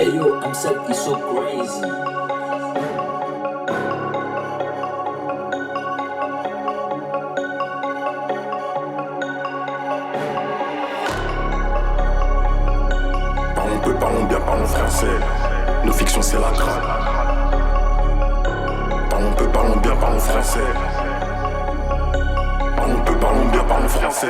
Hey yo, Amsel is so crazy. Parlons peu, parlons bien, parlons français. Nos fictions c'est la craque. Parlons peu, parlons bien, parlons français. Parlons peu, parlons bien, parlons français.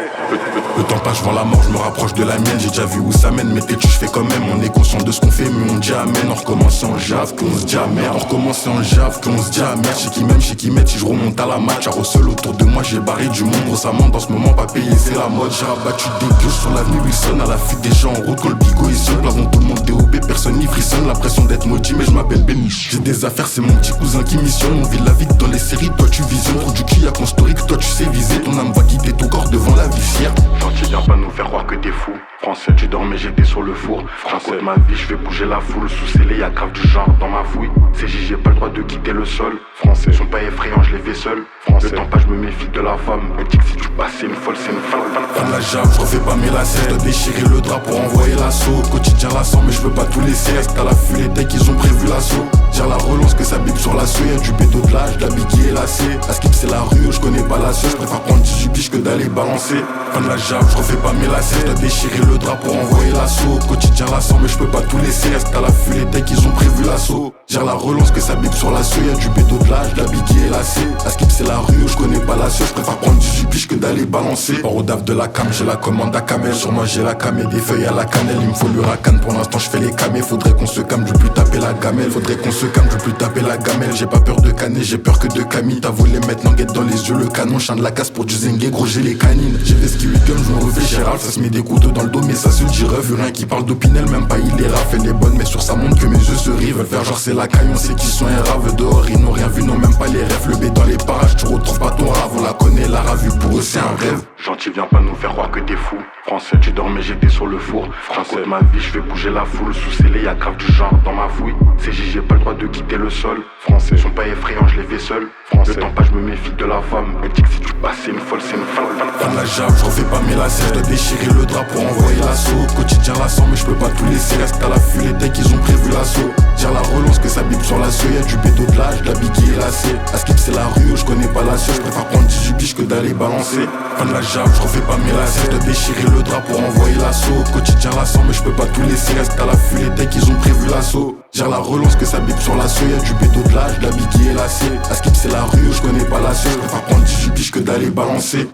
Le temps passe, je vois la mort, je me rapproche de la mienne. J'ai déjà vu où ça mène, mais têtu je fais quand même. On est conscient de ce qu'on fait, mais on dit amen. On recommence en jave, qu'on se dit à merde. On recommence en jave, qu'on se dit à merde. Chez qui même, chez qui met, si je remonte à la match. Au seul autour de moi, j'ai barré du monde. Récemment, dans ce moment, pas payé, c'est la mode. J'ai rabattu des gueules sur l'avenue Wilson. À la fuite des gens en route, quand le bigot est seul. Avant tout le monde DOB, personne n'y frissonne. L'impression d'être maudit, mais je m'appelle Béniche. J'ai des affaires, c'est mon petit cousin qui missionne. On vit la vie que dans les séries, toi tu visionnes. Trop du cul, y'a qu'on story que toi tu sais viser. Ton âme va quitter ton corps devant la vicière. Gentil, viens pas nous faire croire que t'es fou. Français, tu dormais, j'étais sur le four. Français, ma vie, je fais bouger la foule. Sous scellé, y'a grave du genre dans ma fouille. CJ, j'ai pas le droit de quitter le sol. Français, sont pas effrayants, je les fais seul. Français, le temps pas, je me méfie de la femme. Elle dit que si tu passes, c'est une folle, c'est une femme. Fin de la jave, je refais pas mes lacets. Je dois déchirer le drap pour envoyer l'assaut. Quotidien lassant, mais je peux pas tout laisser. Reste à l'affût, les decks, ils ont prévu l'assaut. Gère la relance que ça bip sur l'assaut. Y'a du bédo de l'âge, de la biggie et lacé. À skip, c'est la rue, je connais pas la sauce. Je préfère prendre 18 biches que d'aller balancer. Fin de la jave, je refais pas mes lacets. Je dois déchirer le drap pour envoyer l'assaut. Quotidien lassant, mais je peux pas tout laisser. Reste à l'affût, les decks, ils ont prévu l'assaut. Gère la relance que ça bip sur l'assaut. Y'a du bédo de l'âge, de la biggie et lacé. À skip, c'est la rue, je connais pas la sauce. Je préfère prendre 18 biches que d'aller balancer. Hors au daf de la cam, j'ai la commande à camel. Sur moi, j'ai la cam et des feuilles à la cannelle. Il me faut le racane, pour l'instant, je fais les camés. Faudrait qu'on se calme, je veux plus taper la gamelle. Faudrait qu'on se calme, je veux plus taper la gamelle. J'ai pas peur de canner, j'ai peur que de Camille. T'as voulu mettre languette dans les yeux, le canon. Chien de la casse pour du zengue, gros, j'ai les canines. J'ai des ski week-end, je me refais Gérald. Ça se met des couteaux dans le dos, mais ça se dit rêve. Rien qui parle d'Opinel, même pas il est rare. Fait les bonnes, mais sur ça montre que mes yeux se rivent. Veulent faire genre c'est la caille, on sait qui sont un rave. Dehors, ils n'ont rien vu, non, même pas les rêves. Le B dans les parages, tu retrouves pas ton rave. On la connaît, la rave, pour eux, c'est un rêve. Gentil, viens pas nous faire croire que t'es fou. Français, tu dormais, j'étais sur le four. Français, ma vie, je fais bouger la foule. Sous scellé, y'a grave du genre dans ma fouille. CJ, j'ai pas le droit de quitter le sol. Français, sont pas effrayants, je les fais seul. Français, le temps pas, je me méfie de la femme. Elle dit que si tu passes, c'est une folle, c'est une femme. Fin de la jave, je refais pas mes lacets. Je dois déchirer le drap pour envoyer l'assaut. Quotidien lassant, mais je peux pas tout laisser. Reste à l'affût, les decks, ils ont prévu l'assaut. Gère la relance que ça bip sur l'assaut. Y'a du bédo de l'âge, de la biggie et lacé. À skip, c'est la rue, je connais pas la sauce. Je préfère prendre 18 biches que d'aller balancer. Fin de la jave, je refais pas mes lacets. Je dois déchirer le drap pour envoyer l'assaut. Quotidien lassant, mais je peux pas tout laisser. Reste à l'affût, les decks, ils ont prévu l'assaut. Gère la relance que ça bip sur l'assaut. Y'a du bédo de l'âge, de la biggie et lacé. À skip, c'est la rue, je connais pas la sauce. Je préfère prendre 18 biches que d'aller balancer.